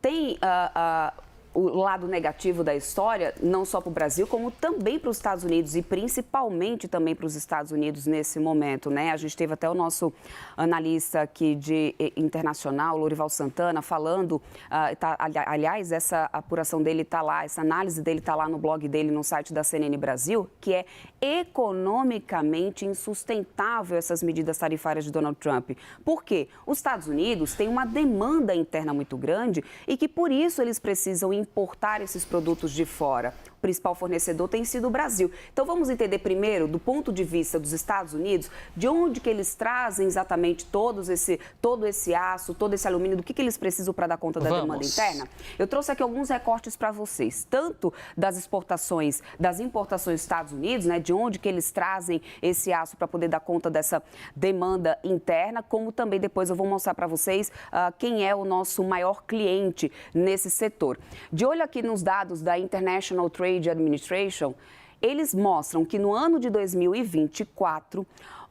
tem o lado negativo da história, não só para o Brasil, como também para os Estados Unidos e principalmente também para os Estados Unidos nesse momento, né? A gente teve até o nosso analista aqui de internacional, Lorival Santana, falando, aliás, essa apuração dele está lá, essa análise dele está lá no blog dele, no site da CNN Brasil, que é economicamente insustentável essas medidas tarifárias de Donald Trump. Por quê? Os Estados Unidos têm uma demanda interna muito grande e que por isso eles precisam importar esses produtos de fora. O principal fornecedor tem sido o Brasil. Então vamos entender primeiro, do ponto de vista dos Estados Unidos, de onde que eles trazem exatamente todo esse aço, todo esse alumínio, do que eles precisam para dar conta da demanda interna. Eu trouxe aqui alguns recortes para vocês, tanto das exportações, das importações dos Estados Unidos, né, de onde que eles trazem esse aço para poder dar conta dessa demanda interna, como também depois eu vou mostrar para vocês quem é o nosso maior cliente nesse setor. De olho aqui nos dados da International Trade Administration, eles mostram que no ano de 2024,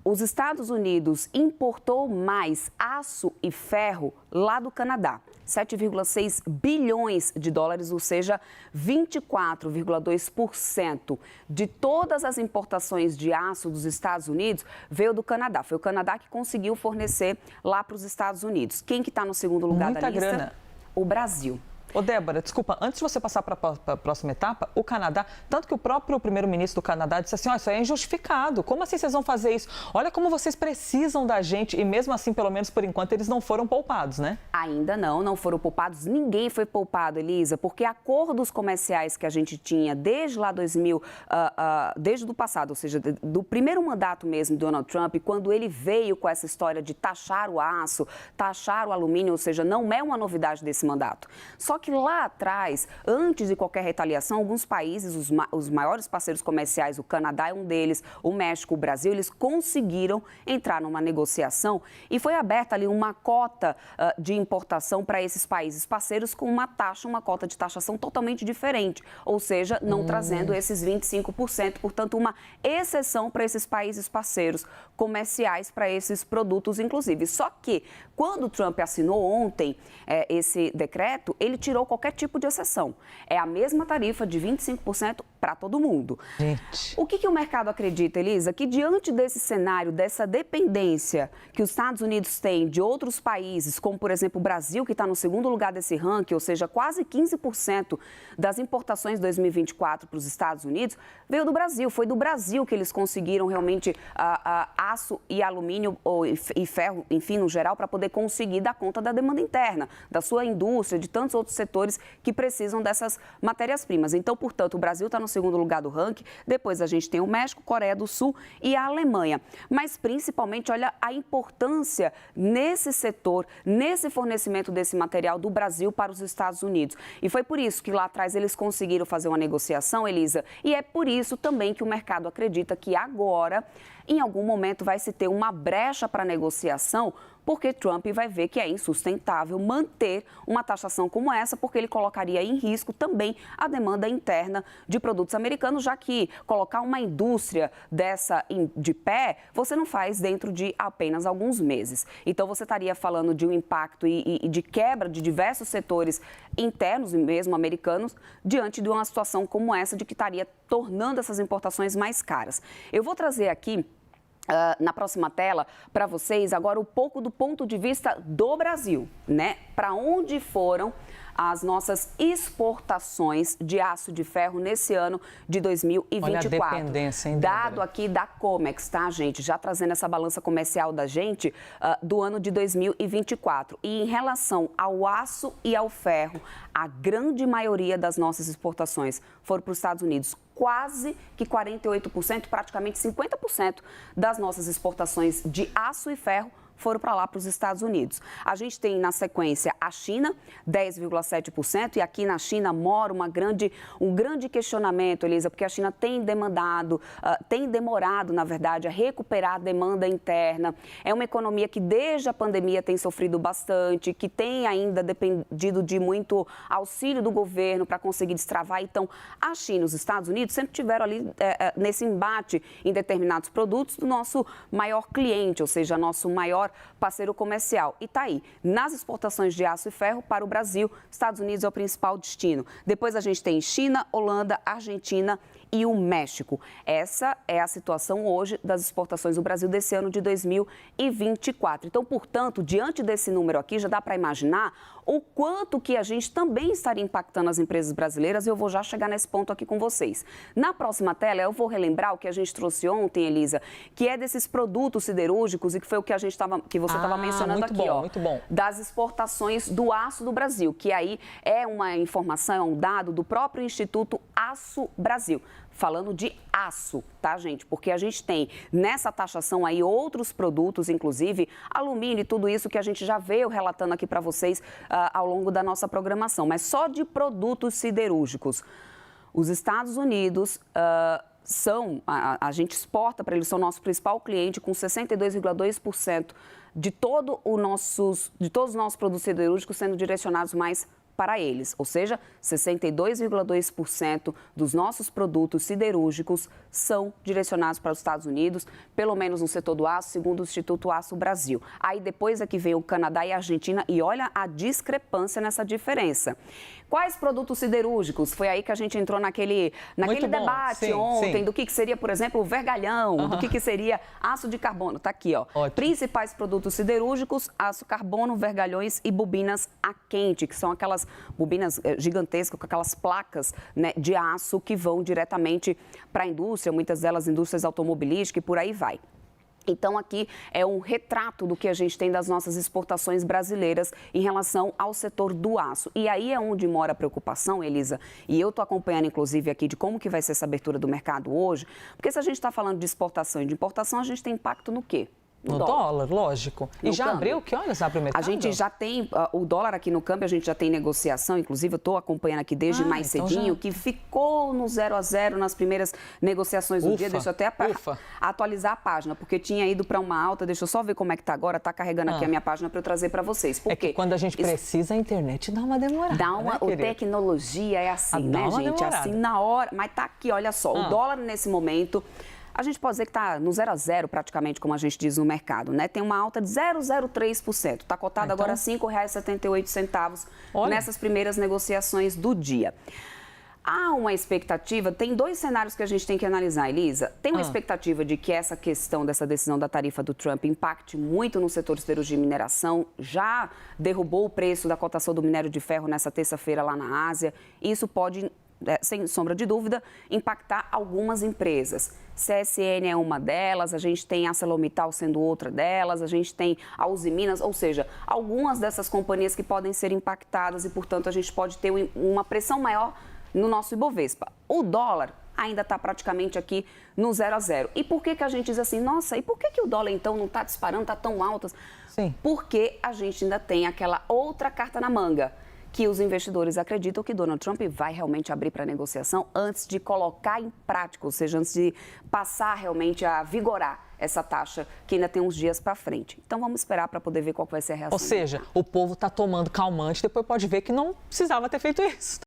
os Estados Unidos importou mais aço e ferro lá do Canadá, 7,6 bilhões de dólares, ou seja, 24,2% de todas as importações de aço dos Estados Unidos veio do Canadá. Foi o Canadá que conseguiu fornecer lá para os Estados Unidos. Quem que está no segundo lugar da lista? Grana. O Brasil. Ô, Débora, desculpa, antes de você passar para a próxima etapa, o Canadá, tanto que o próprio primeiro-ministro do Canadá disse assim, isso aí é injustificado, como assim vocês vão fazer isso? Olha como vocês precisam da gente e mesmo assim, pelo menos por enquanto, eles não foram poupados, né? Ainda não foram poupados, ninguém foi poupado, Elisa, porque acordos comerciais que a gente tinha desde lá desde o passado, ou seja, do primeiro mandato mesmo do Donald Trump, quando ele veio com essa história de taxar o aço, taxar o alumínio, ou seja, não é uma novidade desse mandato. Só que lá atrás, antes de qualquer retaliação, alguns países, os maiores parceiros comerciais, o Canadá é um deles, o México, o Brasil, eles conseguiram entrar numa negociação e foi aberta ali uma cota de importação para esses países parceiros com uma cota de taxação totalmente diferente, ou seja, não trazendo esses 25%, portanto, uma exceção para esses países parceiros comerciais para esses produtos, inclusive. Só que, quando o Trump assinou ontem esse decreto, ele tirou qualquer tipo de exceção. É a mesma tarifa de 25% para todo mundo. Gente. O que o mercado acredita, Elisa? Que diante desse cenário, dessa dependência que os Estados Unidos têm de outros países, como, por exemplo, o Brasil, que está no segundo lugar desse ranking, ou seja, quase 15% das importações de 2024 para os Estados Unidos, veio do Brasil. Foi do Brasil que eles conseguiram realmente aço e alumínio e ferro, enfim, no geral, para poder conseguir dar conta da demanda interna, da sua indústria, de tantos outros setores que precisam dessas matérias-primas. Então, portanto, o Brasil está no segundo lugar do ranking, depois a gente tem o México, Coreia do Sul e a Alemanha. Mas, principalmente, olha a importância nesse setor, nesse fornecimento desse material do Brasil para os Estados Unidos. E foi por isso que lá atrás eles conseguiram fazer uma negociação, Elisa, e é por isso também que o mercado acredita que agora, em algum momento, vai se ter uma brecha para negociação, porque Trump vai ver que é insustentável manter uma taxação como essa, porque ele colocaria em risco também a demanda interna de produtos americanos, já que colocar uma indústria dessa de pé, você não faz dentro de apenas alguns meses. Então, você estaria falando de um impacto e de quebra de diversos setores internos, mesmo americanos, diante de uma situação como essa, de que estaria tornando essas importações mais caras. Eu vou trazer aqui na próxima tela para vocês agora um pouco do ponto de vista do Brasil, né? Para onde foram as nossas exportações de aço de ferro nesse ano de 2024. Olha a dependência, hein, Débora? Dado aqui da Comex, tá, gente? Já trazendo essa balança comercial da gente do ano de 2024. E em relação ao aço e ao ferro, a grande maioria das nossas exportações foram para os Estados Unidos. Quase que 48%, praticamente 50% das nossas exportações de aço e ferro foram para lá, para os Estados Unidos. A gente tem, na sequência, a China, 10,7%, e aqui na China mora um grande questionamento, Elisa, porque a China tem demorado, na verdade, a recuperar a demanda interna. É uma economia que, desde a pandemia, tem sofrido bastante, que tem ainda dependido de muito auxílio do governo para conseguir destravar. Então, a China e os Estados Unidos sempre tiveram ali, nesse embate em determinados produtos, do nosso maior cliente, ou seja, nosso maior parceiro comercial. E tá aí, nas exportações de aço e ferro para o Brasil, Estados Unidos é o principal destino. Depois a gente tem China, Holanda, Argentina e o México. Essa é a situação hoje das exportações do Brasil desse ano de 2024. Então, portanto, diante desse número aqui, já dá para imaginar o quanto que a gente também estaria impactando as empresas brasileiras, e eu vou já chegar nesse ponto aqui com vocês. Na próxima tela, eu vou relembrar o que a gente trouxe ontem, Elisa, que é desses produtos siderúrgicos e que foi o que você estava mencionando aqui, muito bom. Das exportações do aço do Brasil, que aí é uma informação, é um dado do próprio Instituto Aço Brasil. Falando de aço, tá, gente? Porque a gente tem nessa taxação aí outros produtos, inclusive alumínio e tudo isso que a gente já veio relatando aqui para vocês ao longo da nossa programação. Mas só de produtos siderúrgicos. Os Estados Unidos a gente exporta para eles, são nosso principal cliente, com 62,2% de todos os nossos produtos siderúrgicos sendo direcionados mais para eles, ou seja, 62,2% dos nossos produtos siderúrgicos são direcionados para os Estados Unidos, pelo menos no setor do aço, segundo o Instituto Aço Brasil. Aí depois é que vem o Canadá e a Argentina e olha a discrepância nessa diferença. Quais produtos siderúrgicos? Foi aí que a gente entrou naquele debate ontem do que seria, por exemplo, o vergalhão, do que seria aço de carbono. Está aqui, ó. Ótimo. Principais produtos siderúrgicos, aço carbono, vergalhões e bobinas a quente, que são aquelas bobinas gigantescas com aquelas placas, né, de aço que vão diretamente para a indústria, muitas delas indústrias automobilísticas e por aí vai. Então, aqui é um retrato do que a gente tem das nossas exportações brasileiras em relação ao setor do aço. E aí é onde mora a preocupação, Elisa, e eu estou acompanhando, inclusive, aqui de como que vai ser essa abertura do mercado hoje, porque se a gente está falando de exportação e de importação, a gente tem impacto no quê? No dólar, lógico. E já abriu? Que horas abre o mercado? A gente já tem, o dólar aqui no câmbio, a gente já tem negociação, inclusive eu estou acompanhando aqui desde mais cedinho, que ficou no 0 a 0 nas primeiras negociações do dia. Deixa eu até atualizar a página, porque tinha ido para uma alta, deixa eu só ver como é que está agora, está carregando aqui a minha página para eu trazer para vocês. É que quando a gente precisa, a internet dá uma demorada. Tecnologia é assim, né, gente? Assim na hora, mas está aqui, olha só, o dólar nesse momento... A gente pode dizer que está no 0 a 0 praticamente, como a gente diz no mercado, né? Tem uma alta de 0,03%. Está cotado agora R$ 5,78 nessas primeiras negociações do dia. Há uma expectativa, tem dois cenários que a gente tem que analisar, Elisa. Tem uma expectativa de que essa questão dessa decisão da tarifa do Trump impacte muito no setor siderúrgico de mineração. Já derrubou o preço da cotação do minério de ferro nessa terça-feira lá na Ásia. Isso pode, sem sombra de dúvida, impactar algumas empresas. CSN é uma delas, a gente tem a ArcelorMittal sendo outra delas, a gente tem a Uzi Minas, ou seja, algumas dessas companhias que podem ser impactadas e, portanto, a gente pode ter uma pressão maior no nosso Ibovespa. O dólar ainda está praticamente aqui no 0 a 0. E por que a gente diz assim, nossa, e por que o dólar então não está disparando, está tão alto? Sim. Porque a gente ainda tem aquela outra carta na manga, que os investidores acreditam que Donald Trump vai realmente abrir para negociação antes de colocar em prática, ou seja, antes de passar realmente a vigorar essa taxa que ainda tem uns dias para frente. Então vamos esperar para poder ver qual vai ser a reação. Ou seja, o povo está tomando calmante, depois pode ver que não precisava ter feito isso.